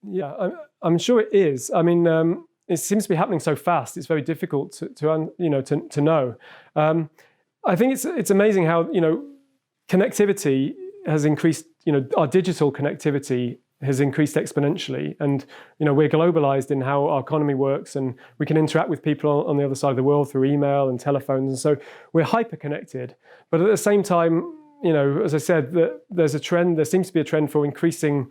Yeah, I'm sure it is. I mean, it seems to be happening so fast. It's very difficult to know. I think it's amazing how connectivity has increased. Our digital connectivity has increased exponentially, and we're globalized in how our economy works, and we can interact with people on the other side of the world through email and telephones, and so we're hyper connected. But at the same time, as I said, there's a trend. There seems to be a trend for increasing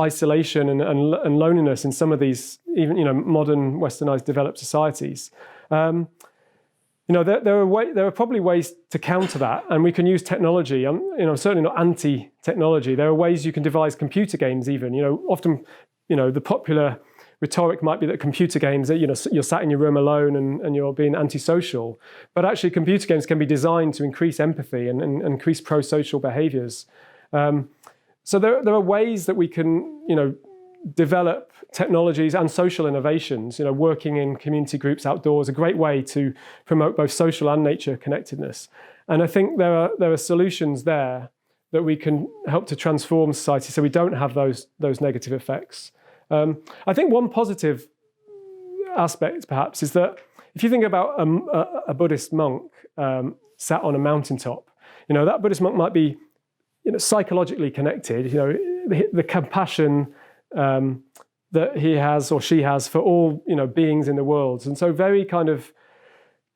isolation and loneliness in some of these even modern westernized developed societies. There are probably ways to counter that, and we can use technology. I'm certainly not anti-technology. There are ways you can devise computer games even. Often the popular rhetoric might be that computer games, you're sat in your room alone and you're being antisocial. But actually computer games can be designed to increase empathy and increase pro-social behaviors. So there are ways that we can develop technologies and social innovations. Working in community groups outdoors, a great way to promote both social and nature connectedness. And I think there are solutions there that we can help to transform society so we don't have those negative effects. I think one positive aspect perhaps is that if you think about a Buddhist monk sat on a mountaintop, that Buddhist monk might be psychologically connected, the compassion that he has or she has for all beings in the world, and so very kind of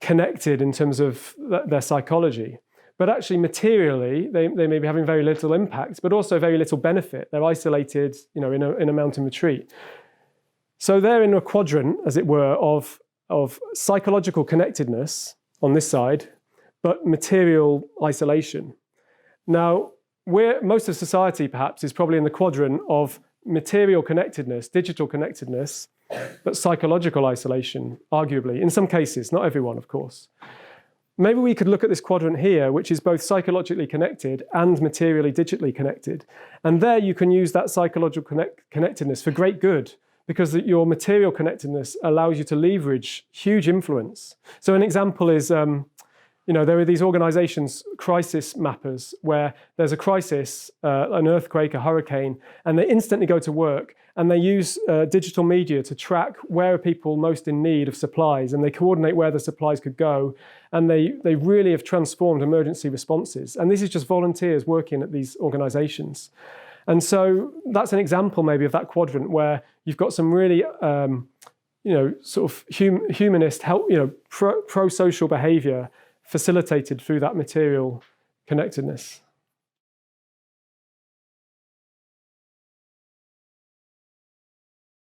connected in terms of their psychology. But actually materially they may be having very little impact, but also very little benefit. They're isolated in a mountain retreat. So they're in a quadrant, as it were, of psychological connectedness on this side, but material isolation. Now most of society perhaps is probably in the quadrant of material connectedness, digital connectedness, but psychological isolation, arguably, in some cases, not everyone, of course. Maybe we could look at this quadrant here, which is both psychologically connected and materially digitally connected. And there you can use that psychological connectedness for great good, because your material connectedness allows you to leverage huge influence. So an example is, there are these organizations, crisis mappers, where there's a crisis, an earthquake, a hurricane, and they instantly go to work and they use digital media to track where are people most in need of supplies, and they coordinate where the supplies could go, and they really have transformed emergency responses. And this is just volunteers working at these organizations. And so that's an example maybe of that quadrant where you've got some really sort of humanist help, pro-social behavior facilitated through that material connectedness.